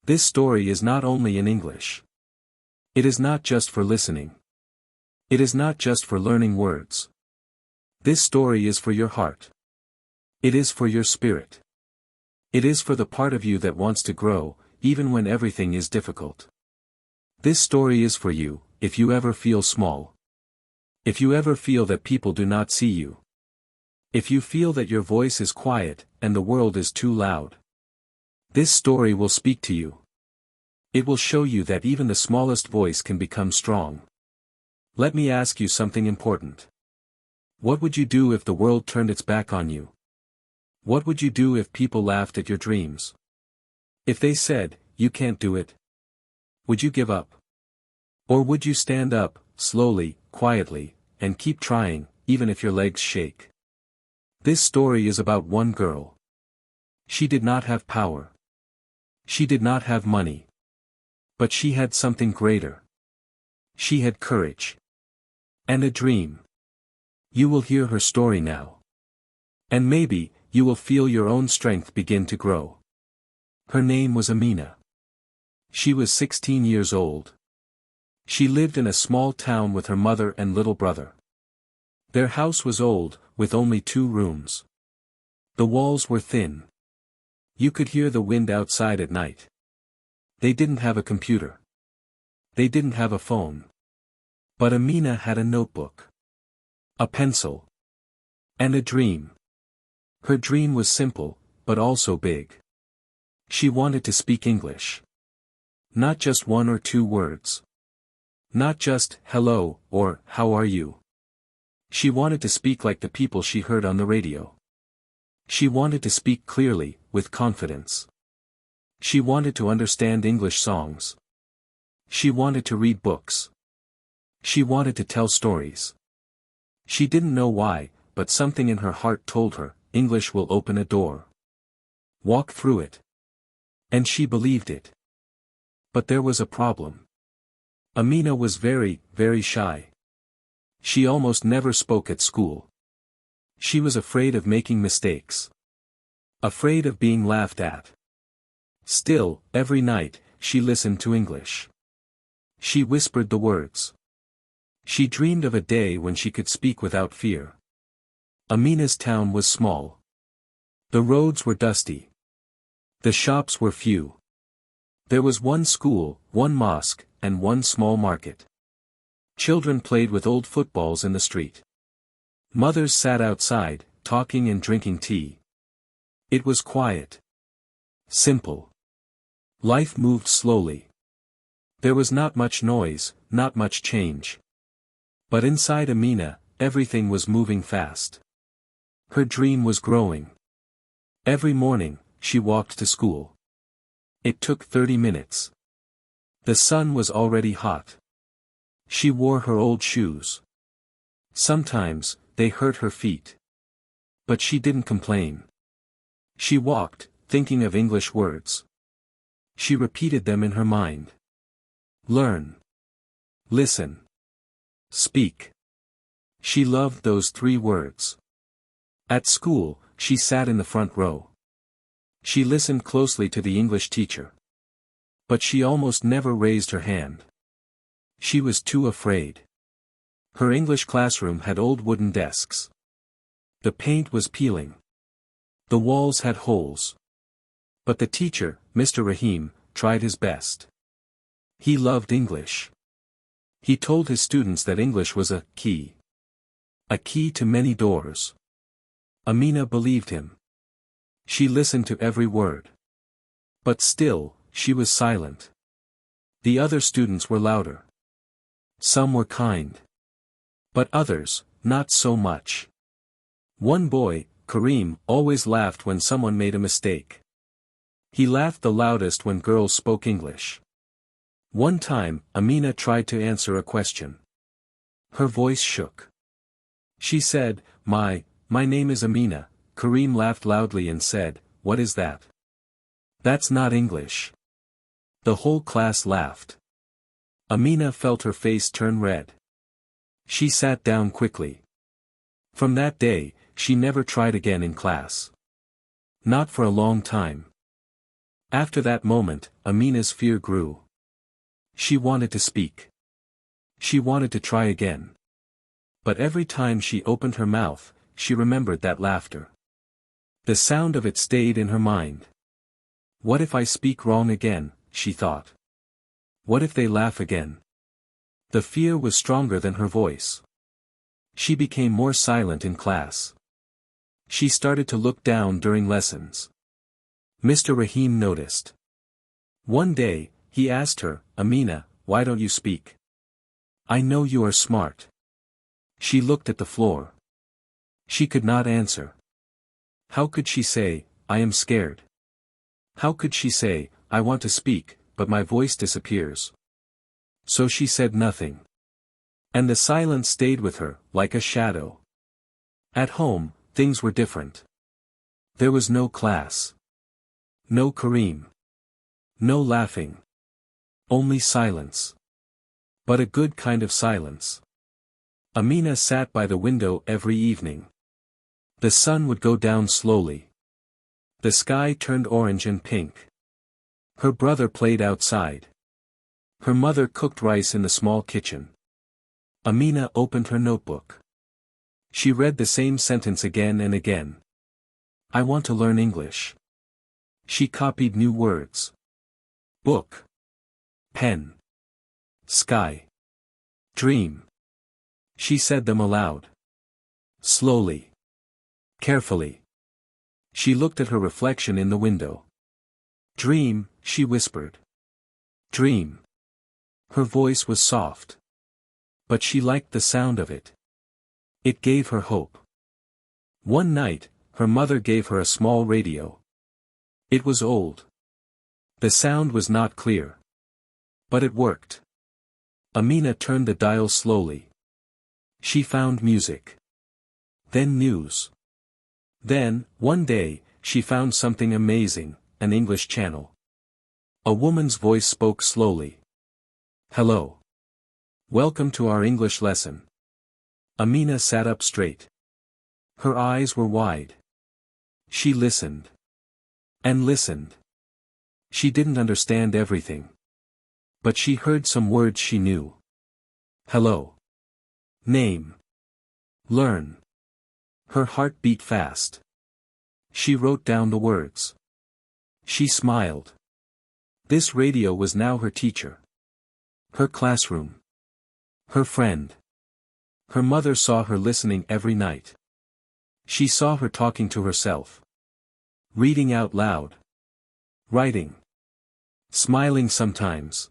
This story is not only in English. It is not just for listening. It is not just for learning words. This story is for your heart. It is for your spirit. It is for the part of you that wants to grow, even when everything is difficult. This story is for you, if you ever feel small. If you ever feel that people do not see you. If you feel that your voice is quiet, and the world is too loud. This story will speak to you. It will show you that even the smallest voice can become strong. Let me ask you something important. What would you do if the world turned its back on you? What would you do if people laughed at your dreams? If they said, "You can't do it"? Would you give up? Or would you stand up, slowly, quietly, and keep trying, even if your legs shake? This story is about one girl. She did not have power. She did not have money. But she had something greater. She had courage. And a dream. You will hear her story now. And maybe, you will feel your own strength begin to grow. Her name was Amina. She was 16 years old. She lived in a small town with her mother and little brother. Their house was old, with only 2 rooms. The walls were thin. You could hear the wind outside at night. They didn't have a computer. They didn't have a phone. But Amina had a notebook. A pencil. And a dream. Her dream was simple, but also big. She wanted to speak English. Not just 1 or 2 words. Not just, "Hello," or, "How are you?" She wanted to speak like the people she heard on the radio. She wanted to speak clearly, with confidence. She wanted to understand English songs. She wanted to read books. She wanted to tell stories. She didn't know why, but something in her heart told her, English will open a door. Walk through it. And she believed it. But there was a problem. Amina was very, very shy. She almost never spoke at school. She was afraid of making mistakes. Afraid of being laughed at. Still, every night, she listened to English. She whispered the words. She dreamed of a day when she could speak without fear. Amina's town was small. The roads were dusty. The shops were few. There was 1 school, 1 mosque, and 1 small market. Children played with old footballs in the street. Mothers sat outside, talking and drinking tea. It was quiet. Simple. Life moved slowly. There was not much noise, not much change. But inside Amina, everything was moving fast. Her dream was growing. Every morning, she walked to school. It took 30 minutes. The sun was already hot. She wore her old shoes. Sometimes, they hurt her feet. But she didn't complain. She walked, thinking of English words. She repeated them in her mind. Learn. Listen. Speak. She loved those 3 words. At school, she sat in the front row. She listened closely to the English teacher. But she almost never raised her hand. She was too afraid. Her English classroom had old wooden desks. The paint was peeling. The walls had holes. But the teacher, Mr. Rahim, tried his best. He loved English. He told his students that English was a key. A key to many doors. Amina believed him. She listened to every word. But still, she was silent. The other students were louder. Some were kind. But others, not so much. One boy, Kareem, always laughed when someone made a mistake. He laughed the loudest when girls spoke English. One time, Amina tried to answer a question. Her voice shook. She said, My name is Amina." Kareem laughed loudly and said, "What is that? That's not English." The whole class laughed. Amina felt her face turn red. She sat down quickly. From that day, she never tried again in class. Not for a long time. After that moment, Amina's fear grew. She wanted to speak. She wanted to try again. But every time she opened her mouth, she remembered that laughter. The sound of it stayed in her mind. What if I speak wrong again, she thought. What if they laugh again? The fear was stronger than her voice. She became more silent in class. She started to look down during lessons. Mr. Rahim noticed. One day, he asked her, "Amina, why don't you speak? I know you are smart." She looked at the floor. She could not answer. How could she say, "I am scared"? How could she say, "I want to speak, but my voice disappears"? So she said nothing. And the silence stayed with her, like a shadow. At home, things were different. There was no class. No Kareem. No laughing. Only silence. But a good kind of silence. Amina sat by the window every evening. The sun would go down slowly. The sky turned orange and pink. Her brother played outside. Her mother cooked rice in the small kitchen. Amina opened her notebook. She read the same sentence again and again. I want to learn English. She copied new words. Book. Pen. Sky. Dream. She said them aloud. Slowly. Carefully. She looked at her reflection in the window. Dream, she whispered. Dream. Her voice was soft. But she liked the sound of it. It gave her hope. One night, her mother gave her a small radio. It was old. The sound was not clear. But it worked. Amina turned the dial slowly. She found music. Then news. Then, one day, she found something amazing, an English channel. A woman's voice spoke slowly. Hello. Welcome to our English lesson. Amina sat up straight. Her eyes were wide. She listened. And listened. She didn't understand everything. But she heard some words she knew. Hello. Name. Learn. Her heart beat fast. She wrote down the words. She smiled. This radio was now her teacher. Her classroom. Her friend. Her mother saw her listening every night. She saw her talking to herself. Reading out loud. Writing. Smiling sometimes.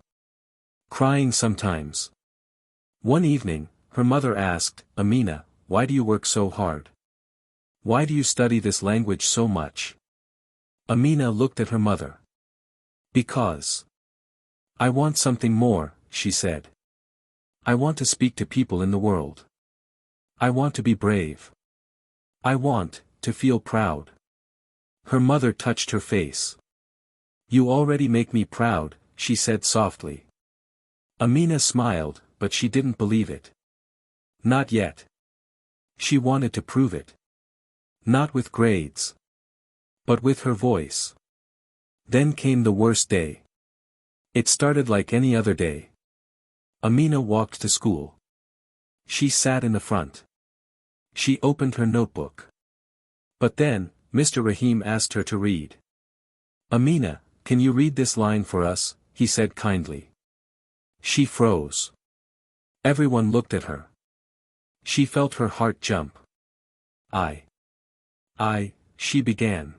Crying sometimes. One evening, her mother asked, Amina, why do you work so hard? Why do you study this language so much? Amina looked at her mother. Because. I want something more, she said. I want to speak to people in the world. I want to be brave. I want to feel proud. Her mother touched her face. You already make me proud, she said softly. Amina smiled, but she didn't believe it. Not yet. She wanted to prove it. Not with grades. But with her voice. Then came the worst day. It started like any other day. Amina walked to school. She sat in the front. She opened her notebook. But then, Mr. Rahim asked her to read. Amina, can you read this line for us? He said kindly. She froze. Everyone looked at her. She felt her heart jump. She began.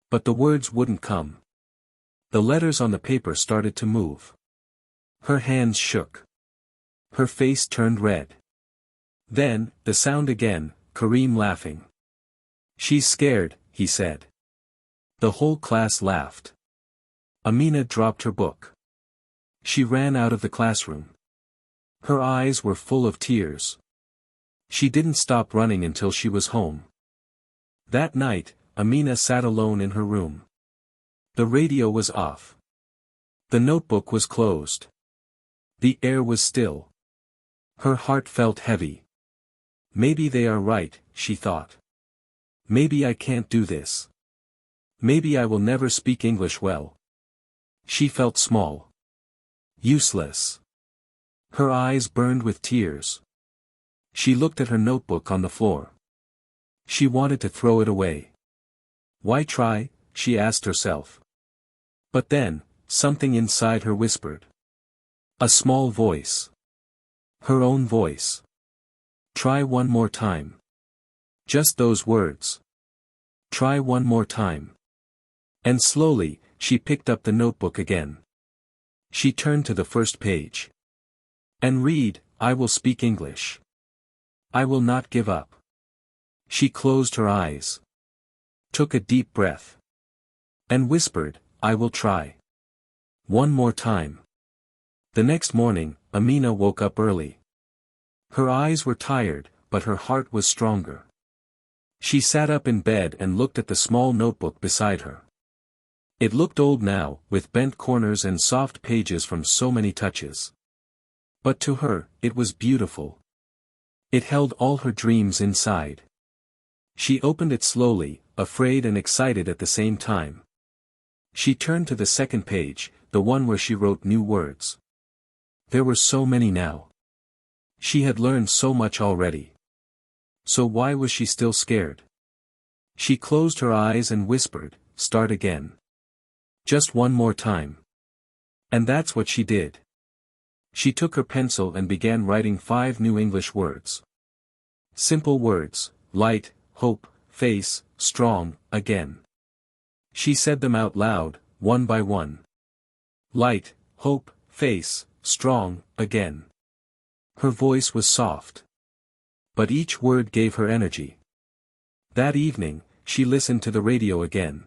But the words wouldn't come. The letters on the paper started to move. Her hands shook. Her face turned red. Then, the sound again, Kareem laughing. She's scared, he said. The whole class laughed. Amina dropped her book. She ran out of the classroom. Her eyes were full of tears. She didn't stop running until she was home. That night, Amina sat alone in her room. The radio was off. The notebook was closed. The air was still. Her heart felt heavy. Maybe they are right, she thought. Maybe I can't do this. Maybe I will never speak English well. She felt small. Useless. Her eyes burned with tears. She looked at her notebook on the floor. She wanted to throw it away. Why try? She asked herself. But then, something inside her whispered. A small voice. Her own voice. Try one more time. Just those words. Try one more time. And slowly, she picked up the notebook again. She turned to the first page. And read, I will speak English. I will not give up. She closed her eyes. Took a deep breath. And whispered, I will try. One more time. The next morning, Amina woke up early. Her eyes were tired, but her heart was stronger. She sat up in bed and looked at the small notebook beside her. It looked old now, with bent corners and soft pages from so many touches. But to her, it was beautiful. It held all her dreams inside. She opened it slowly, afraid and excited at the same time. She turned to the second page, the one where she wrote new words. There were so many now. She had learned so much already. So why was she still scared? She closed her eyes and whispered, start again. Just one more time. And that's what she did. She took her pencil and began writing 5 new English words. Simple words, light, hope, face, strong, again. She said them out loud, one by one. Light, hope, face, strong, again. Her voice was soft. But each word gave her energy. That evening, she listened to the radio again.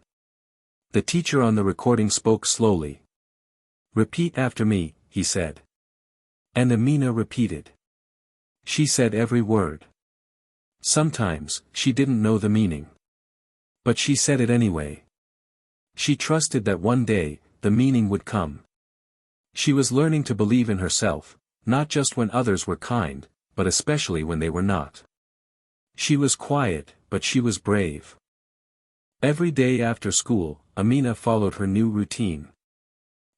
The teacher on the recording spoke slowly. Repeat after me, he said. And Amina repeated. She said every word. Sometimes, she didn't know the meaning. But she said it anyway. She trusted that one day, the meaning would come. She was learning to believe in herself, not just when others were kind, but especially when they were not. She was quiet, but she was brave. Every day after school, Amina followed her new routine.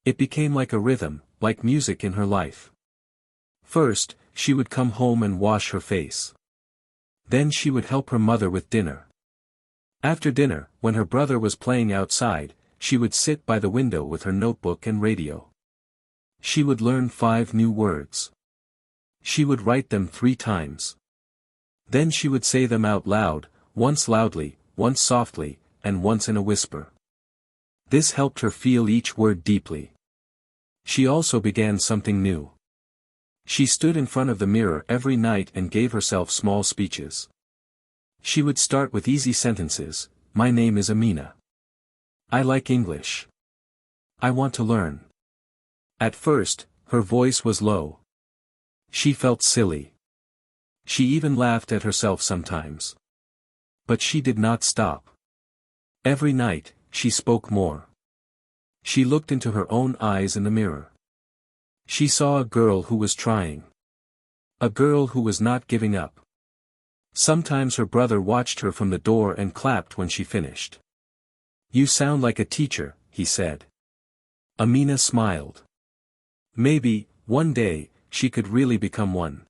It became like a rhythm, like music in her life. First, she would come home and wash her face. Then she would help her mother with dinner. After dinner, when her brother was playing outside, she would sit by the window with her notebook and radio. She would learn 5 new words. She would write them 3 times. Then she would say them out loud, once loudly, once softly, and once in a whisper. This helped her feel each word deeply. She also began something new. She stood in front of the mirror every night and gave herself small speeches. She would start with easy sentences, my name is Amina. I like English. I want to learn. At first, her voice was low. She felt silly. She even laughed at herself sometimes. But she did not stop. Every night, she spoke more. She looked into her own eyes in the mirror. She saw a girl who was trying. A girl who was not giving up. Sometimes her brother watched her from the door and clapped when she finished. You sound like a teacher, he said. Amina smiled. Maybe, one day, she could really become one.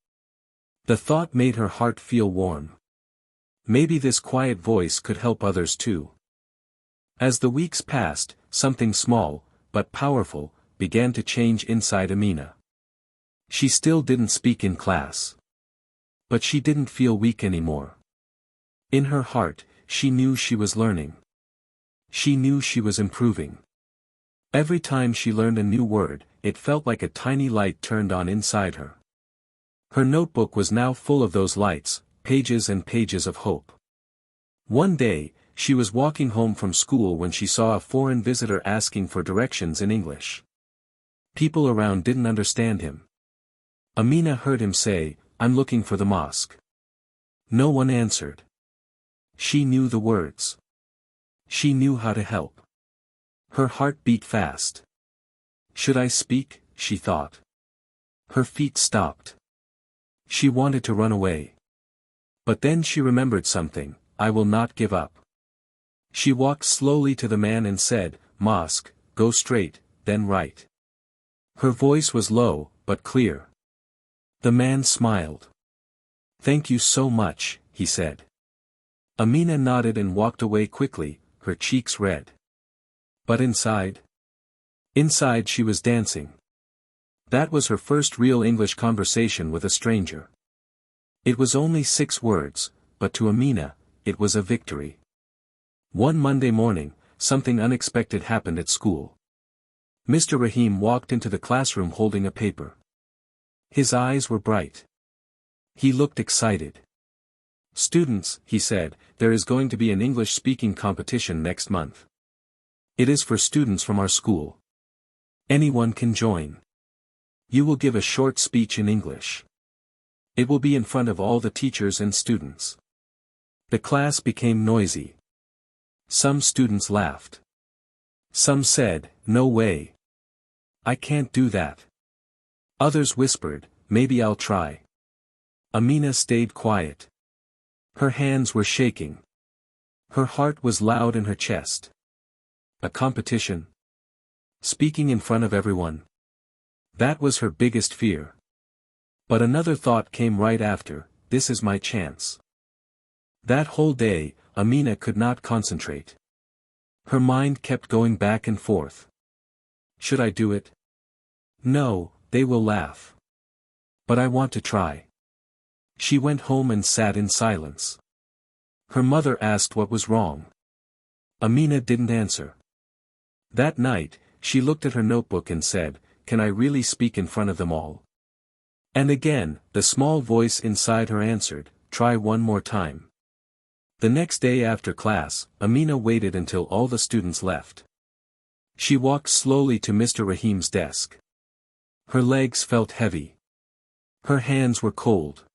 The thought made her heart feel warm. Maybe this quiet voice could help others too. As the weeks passed, something small, but powerful, began to change inside Amina. She still didn't speak in class. But she didn't feel weak anymore. In her heart, she knew she was learning. She knew she was improving. Every time she learned a new word, it felt like a tiny light turned on inside her. Her notebook was now full of those lights, pages and pages of hope. One day, she was walking home from school when she saw a foreign visitor asking for directions in English. People around didn't understand him. Amina heard him say, I'm looking for the mosque. No one answered. She knew the words. She knew how to help. Her heart beat fast. Should I speak? She thought. Her feet stopped. She wanted to run away. But then she remembered something, I will not give up. She walked slowly to the man and said, Mosque, go straight, then right. Her voice was low, but clear. The man smiled. "Thank you so much," he said. Amina nodded and walked away quickly, her cheeks red. But inside? Inside she was dancing. That was her first real English conversation with a stranger. It was only 6 words, but to Amina, it was a victory. One Monday morning, something unexpected happened at school. Mr. Rahim walked into the classroom holding a paper. His eyes were bright. He looked excited. "Students," he said, "there is going to be an English-speaking competition next month. It is for students from our school. Anyone can join. You will give a short speech in English. It will be in front of all the teachers and students." The class became noisy. Some students laughed. Some said, "No way. I can't do that." Others whispered, "Maybe I'll try." Amina stayed quiet. Her hands were shaking. Her heart was loud in her chest. A competition? Speaking in front of everyone? That was her biggest fear. But another thought came right after, this is my chance. That whole day, Amina could not concentrate. Her mind kept going back and forth. Should I do it? No, they will laugh. But I want to try. She went home and sat in silence. Her mother asked what was wrong. Amina didn't answer. That night, she looked at her notebook and said, "Can I really speak in front of them all?" And again, the small voice inside her answered, "Try one more time." The next day after class, Amina waited until all the students left. She walked slowly to Mr. Rahim's desk. Her legs felt heavy. Her hands were cold.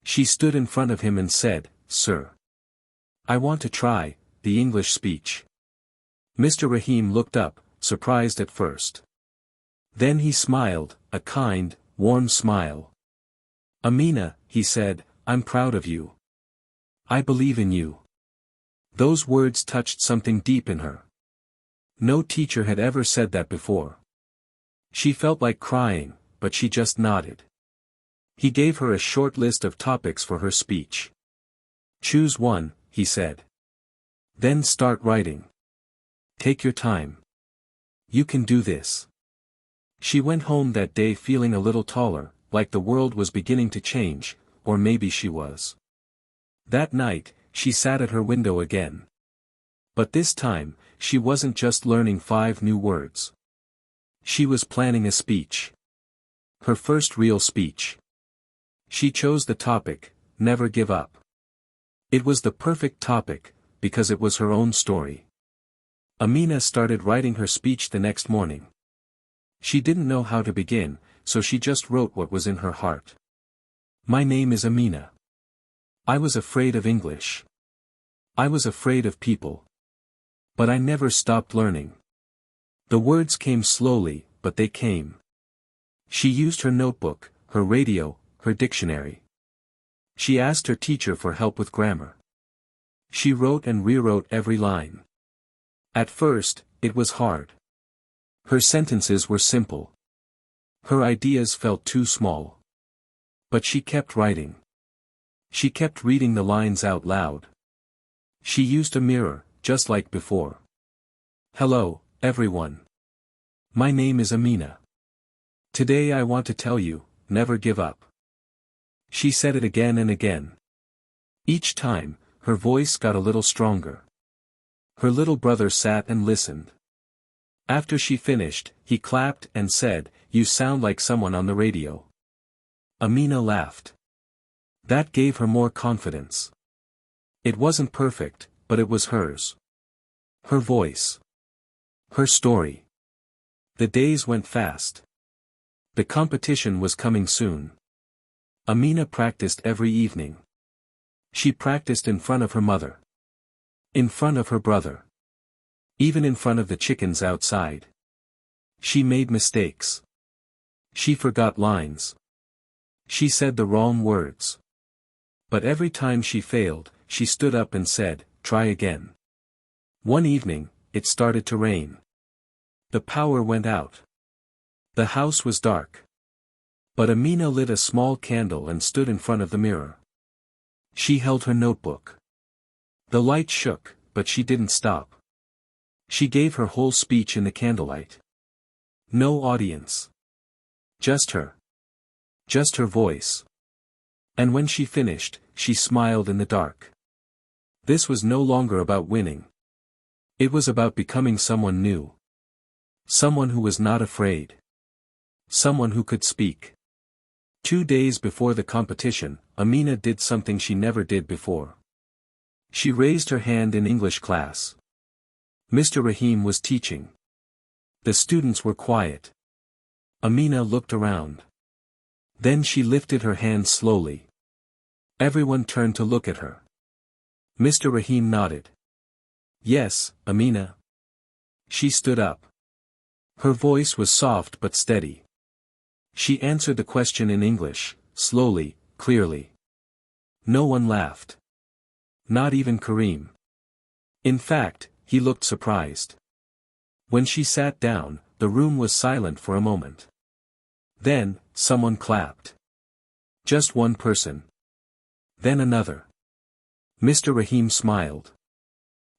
She stood in front of him and said, "Sir, I want to try the English speech." Mr. Rahim looked up, surprised at first. Then he smiled, a kind, warm smile. "Amina," he said, "I'm proud of you. I believe in you." Those words touched something deep in her. No teacher had ever said that before. She felt like crying, but she just nodded. He gave her a short list of topics for her speech. "Choose one," he said. "Then start writing. Take your time. You can do this." She went home that day feeling a little taller, like the world was beginning to change, or maybe she was. That night, she sat at her window again. But this time, she wasn't just learning 5 new words. She was planning a speech. Her first real speech. She chose the topic, "Never Give Up." It was the perfect topic, because it was her own story. Amina started writing her speech the next morning. She didn't know how to begin, so she just wrote what was in her heart. "My name is Amina. I was afraid of English. I was afraid of people. But I never stopped learning." The words came slowly, but they came. She used her notebook, her radio, her dictionary. She asked her teacher for help with grammar. She wrote and rewrote every line. At first, it was hard. Her sentences were simple. Her ideas felt too small. But she kept writing. She kept reading the lines out loud. She used a mirror, just like before. "Hello, everyone. My name is Amina. Today I want to tell you, never give up." She said it again and again. Each time, her voice got a little stronger. Her little brother sat and listened. After she finished, he clapped and said, "You sound like someone on the radio." Amina laughed. That gave her more confidence. It wasn't perfect, but it was hers. Her voice. Her story. The days went fast. The competition was coming soon. Amina practiced every evening. She practiced in front of her mother. In front of her brother. Even in front of the chickens outside. She made mistakes. She forgot lines. She said the wrong words. But every time she failed, she stood up and said, "Try again." One evening, it started to rain. The power went out. The house was dark. But Amina lit a small candle and stood in front of the mirror. She held her notebook. The light shook, but she didn't stop. She gave her whole speech in the candlelight. No audience. Just her. Just her voice. And when she finished, she smiled in the dark. This was no longer about winning. It was about becoming someone new. Someone who was not afraid. Someone who could speak. 2 days before the competition, Amina did something she never did before. She raised her hand in English class. Mr. Rahim was teaching. The students were quiet. Amina looked around. Then she lifted her hand slowly. Everyone turned to look at her. Mr. Rahim nodded. Yes, Amina. She stood up. Her voice was soft but steady. She answered the question in English, slowly, clearly. No one laughed. Not even Kareem. In fact, he looked surprised. When she sat down, the room was silent for a moment. Then, someone clapped. Just one person. Then another. Mr. Rahim smiled.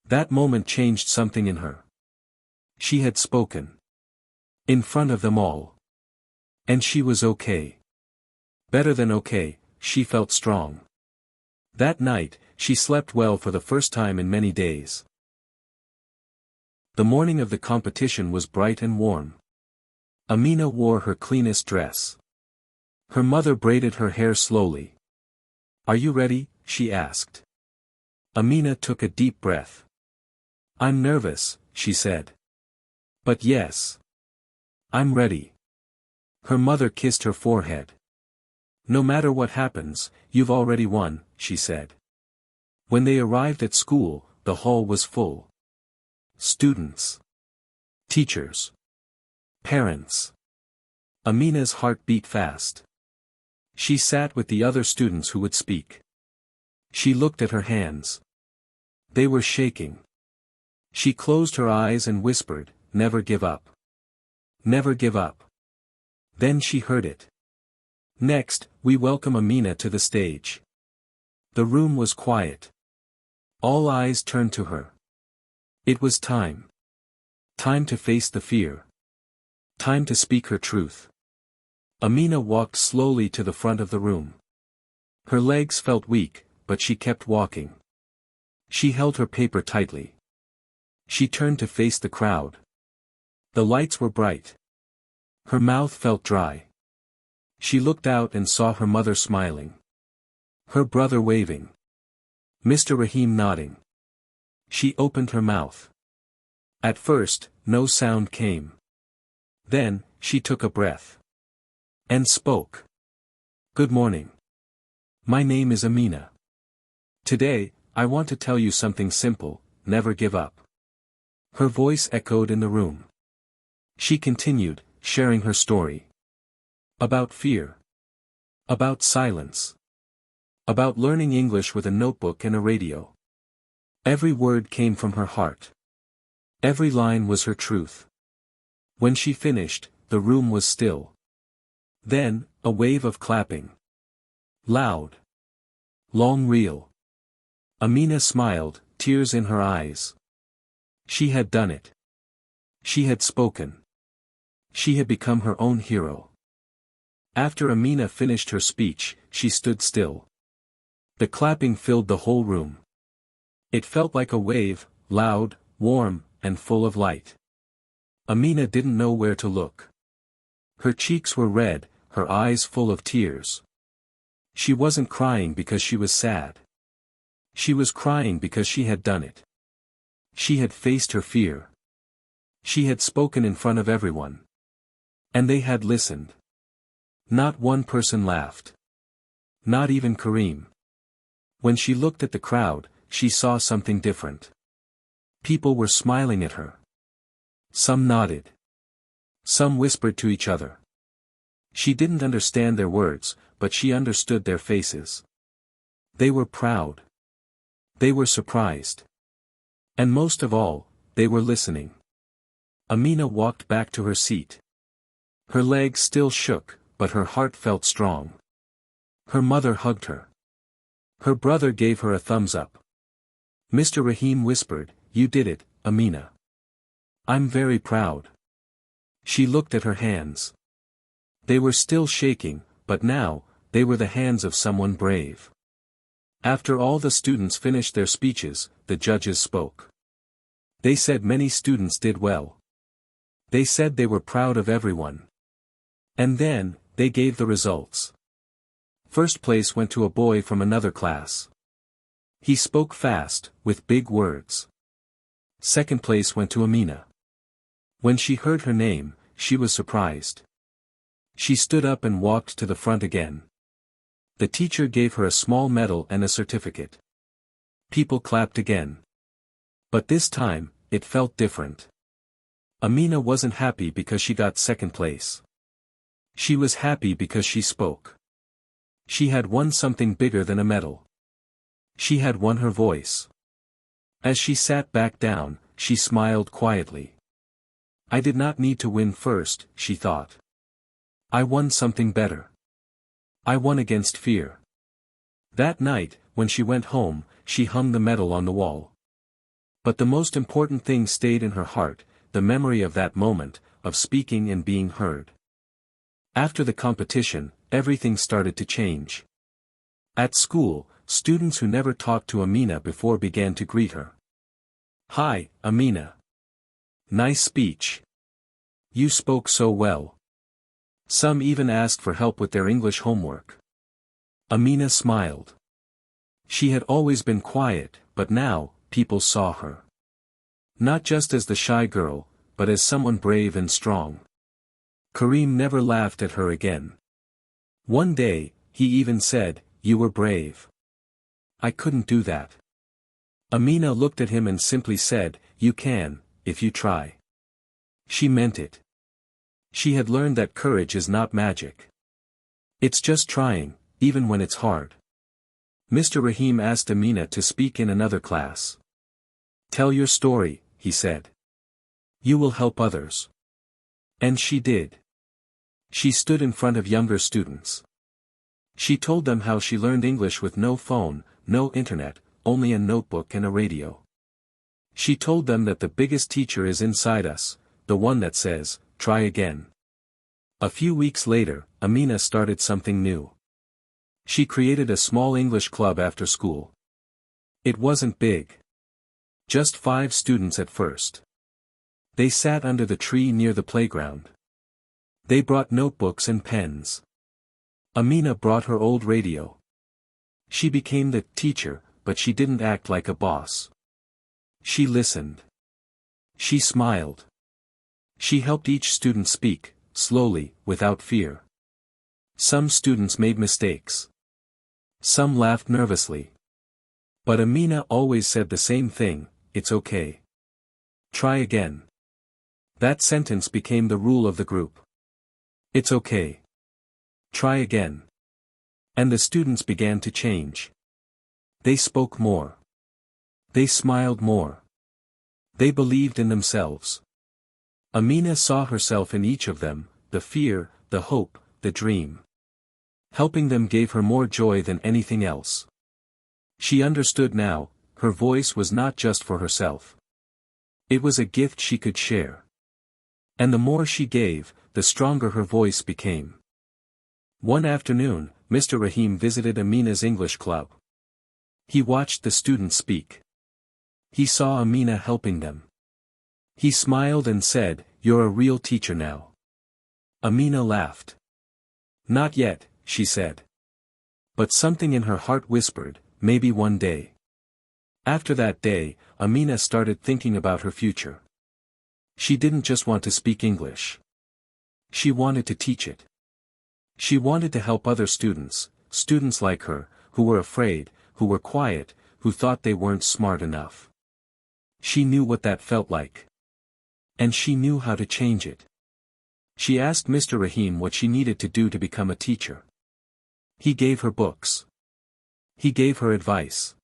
That moment changed something in her. She had spoken. In front of them all. And she was okay. Better than okay, she felt strong. That night, she slept well for the first time in many days. The morning of the competition was bright and warm. Amina wore her cleanest dress. Her mother braided her hair slowly. Are you ready? She asked. Amina took a deep breath. I'm nervous, she said. But yes. I'm ready. Her mother kissed her forehead. No matter what happens, you've already won, she said. When they arrived at school, the hall was full. Students. Teachers. Parents. Amina's heart beat fast. She sat with the other students who would speak. She looked at her hands. They were shaking. She closed her eyes and whispered, "Never give up. Never give up." Then she heard it. Next, we welcome Amina to the stage. The room was quiet. All eyes turned to her. It was time. Time to face the fear. Time to speak her truth. Amina walked slowly to the front of the room. Her legs felt weak, but she kept walking. She held her paper tightly. She turned to face the crowd. The lights were bright. Her mouth felt dry. She looked out and saw her mother smiling. Her brother waving. Mr. Rahim nodding. She opened her mouth. At first, no sound came. Then, she took a breath. And spoke. Good morning. My name is Amina. Today, I want to tell you something simple: never give up. Her voice echoed in the room. She continued, sharing her story. About fear. About silence. About learning English with a notebook and a radio. Every word came from her heart. Every line was her truth. When she finished, the room was still. Then, a wave of clapping. Loud. Long reel. Amina smiled, tears in her eyes. She had done it. She had spoken. She had become her own hero. After Amina finished her speech, she stood still. The clapping filled the whole room. It felt like a wave, loud, warm, and full of light. Amina didn't know where to look. Her cheeks were red, her eyes full of tears. She wasn't crying because she was sad. She was crying because she had done it. She had faced her fear. She had spoken in front of everyone. And they had listened. Not one person laughed. Not even Kareem. When she looked at the crowd, she saw something different. People were smiling at her. Some nodded. Some whispered to each other. She didn't understand their words, but she understood their faces. They were proud. They were surprised. And most of all, they were listening. Amina walked back to her seat. Her legs still shook, but her heart felt strong. Her mother hugged her. Her brother gave her a thumbs up. Mr. Rahim whispered, "You did it, Amina. I'm very proud." She looked at her hands. They were still shaking, but now, they were the hands of someone brave. After all the students finished their speeches, the judges spoke. They said many students did well. They said they were proud of everyone. And then, they gave the results. First place went to a boy from another class. He spoke fast, with big words. Second place went to Amina. When she heard her name, she was surprised. She stood up and walked to the front again. The teacher gave her a small medal and a certificate. People clapped again. But this time, it felt different. Amina wasn't happy because she got second place. She was happy because she spoke. She had won something bigger than a medal. She had won her voice. As she sat back down, she smiled quietly. I did not need to win first, she thought. I won something better. I won against fear. That night, when she went home, she hung the medal on the wall. But the most important thing stayed in her heart, the memory of that moment, of speaking and being heard. After the competition, everything started to change. At school, students who never talked to Amina before began to greet her. Hi, Amina. Nice speech. You spoke so well. Some even asked for help with their English homework. Amina smiled. She had always been quiet, but now, people saw her. Not just as the shy girl, but as someone brave and strong. Karim never laughed at her again. One day, he even said, "You were brave." I couldn't do that. Amina looked at him and simply said, "You can, if you try." She meant it. She had learned that courage is not magic. It's just trying, even when it's hard. Mr. Rahim asked Amina to speak in another class. Tell your story, he said. You will help others. And she did. She stood in front of younger students. She told them how she learned English with no phone, no internet, only a notebook and a radio. She told them that the biggest teacher is inside us, the one that says, try again. A few weeks later, Amina started something new. She created a small English club after school. It wasn't big. Just 5 students at first. They sat under the tree near the playground. They brought notebooks and pens. Amina brought her old radio. She became the teacher, but she didn't act like a boss. She listened. She smiled. She helped each student speak, slowly, without fear. Some students made mistakes. Some laughed nervously. But Amina always said the same thing, it's okay. Try again. That sentence became the rule of the group. It's okay. Try again. And the students began to change. They spoke more. They smiled more. They believed in themselves. Amina saw herself in each of them, the fear, the hope, the dream. Helping them gave her more joy than anything else. She understood now, her voice was not just for herself. It was a gift she could share. And the more she gave, the stronger her voice became. One afternoon, Mr. Rahim visited Amina's English club. He watched the students speak. He saw Amina helping them. He smiled and said, "You're a real teacher now." Amina laughed. "Not yet," she said. But something in her heart whispered, maybe one day. After that day, Amina started thinking about her future. She didn't just want to speak English. She wanted to teach it. She wanted to help other students, students like her, who were afraid, who were quiet, who thought they weren't smart enough. She knew what that felt like. And she knew how to change it. She asked Mr. Rahim what she needed to do to become a teacher. He gave her books. He gave her advice.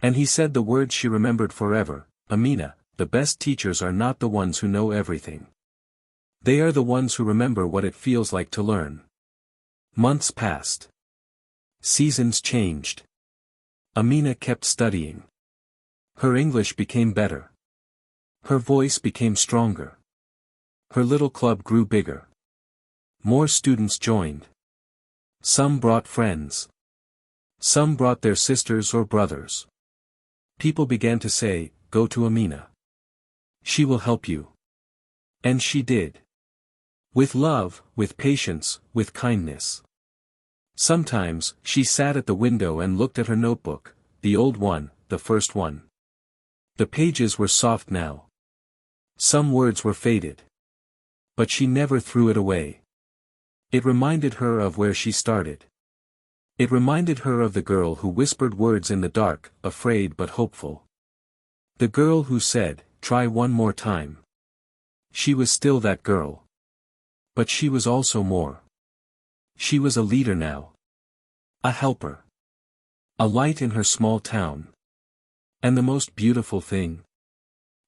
And he said the words she remembered forever, "Amina, the best teachers are not the ones who know everything. They are the ones who remember what it feels like to learn. Months passed. Seasons changed. Amina kept studying. Her English became better. Her voice became stronger. Her little club grew bigger. More students joined. Some brought friends. Some brought their sisters or brothers. People began to say, "Go to Amina. She will help you." And she did. With love, with patience, with kindness. Sometimes, she sat at the window and looked at her notebook, the old one, the first one. The pages were soft now. Some words were faded. But she never threw it away. It reminded her of where she started. It reminded her of the girl who whispered words in the dark, afraid but hopeful. The girl who said, "Try one more time." She was still that girl. But she was also more. She was a leader now. A helper. A light in her small town. And the most beautiful thing?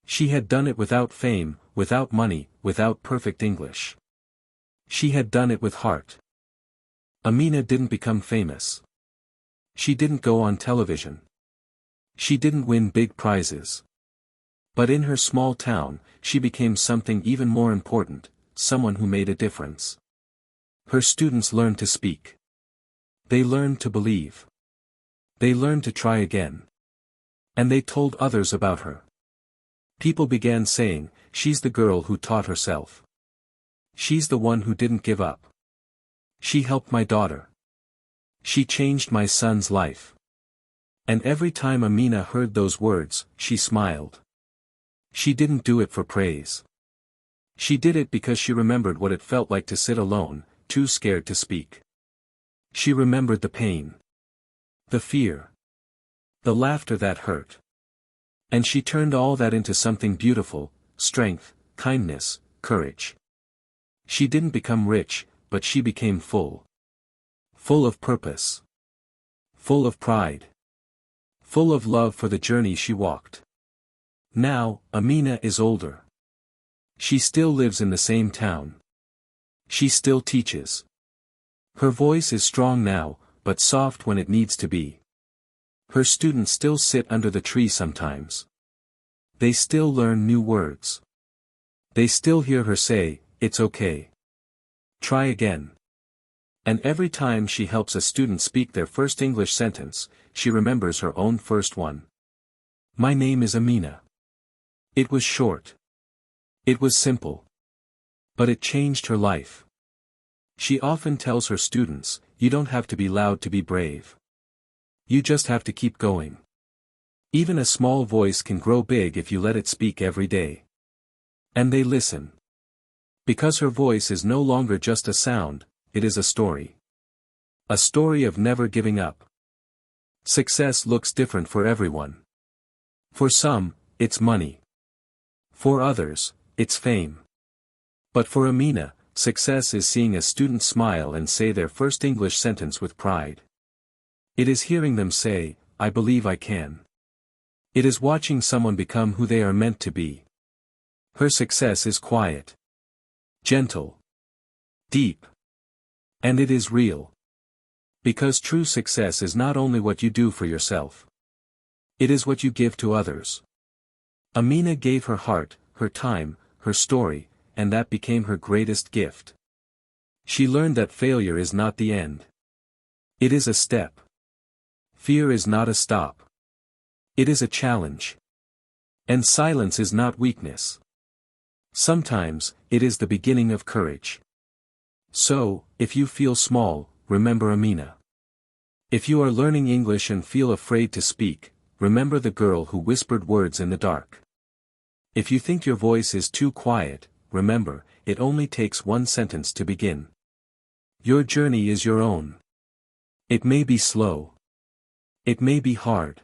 She had done it without fame, without money, without perfect English. She had done it with heart. Amina didn't become famous. She didn't go on television. She didn't win big prizes. But in her small town, she became something even more important, someone who made a difference. Her students learned to speak. They learned to believe. They learned to try again. And they told others about her. People began saying, "She's the girl who taught herself. She's the one who didn't give up. She helped my daughter. She changed my son's life." And every time Amina heard those words, she smiled. She didn't do it for praise. She did it because she remembered what it felt like to sit alone, too scared to speak. She remembered the pain. The fear. The laughter that hurt. And she turned all that into something beautiful: strength, kindness, courage. She didn't become rich, but she became full. Full of purpose. Full of pride. Full of love for the journey she walked. Now, Amina is older. She still lives in the same town. She still teaches. Her voice is strong now, but soft when it needs to be. Her students still sit under the tree sometimes. They still learn new words. They still hear her say, "It's okay. Try again." And every time she helps a student speak their first English sentence, she remembers her own first one. "My name is Amina." It was short. It was simple. But it changed her life. She often tells her students, "You don't have to be loud to be brave. You just have to keep going. Even a small voice can grow big if you let it speak every day." And they listen. Because her voice is no longer just a sound, it is a story. A story of never giving up. Success looks different for everyone. For some, it's money. For others, it's fame. But for Amina, success is seeing a student smile and say their first English sentence with pride. It is hearing them say, "I believe I can." It is watching someone become who they are meant to be. Her success is quiet. Gentle. Deep. And it is real. Because true success is not only what you do for yourself. It is what you give to others. Amina gave her heart, her time, her story, and that became her greatest gift. She learned that failure is not the end. It is a step. Fear is not a stop. It is a challenge. And silence is not weakness. Sometimes, it is the beginning of courage. So, if you feel small, remember Amina. If you are learning English and feel afraid to speak, remember the girl who whispered words in the dark. If you think your voice is too quiet, remember, it only takes one sentence to begin. Your journey is your own. It may be slow. It may be hard.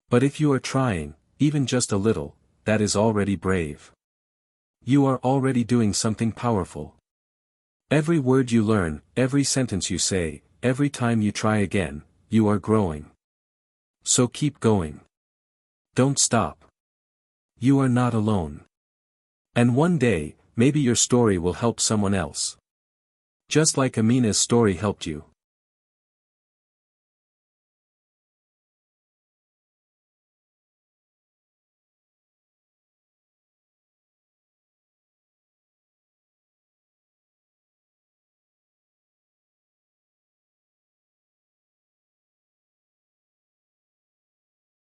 But if you are trying, even just a little, that is already brave. You are already doing something powerful. Every word you learn, every sentence you say, every time you try again, you are growing. So keep going. Don't stop. You are not alone. And one day, maybe your story will help someone else. Just like Amina's story helped you.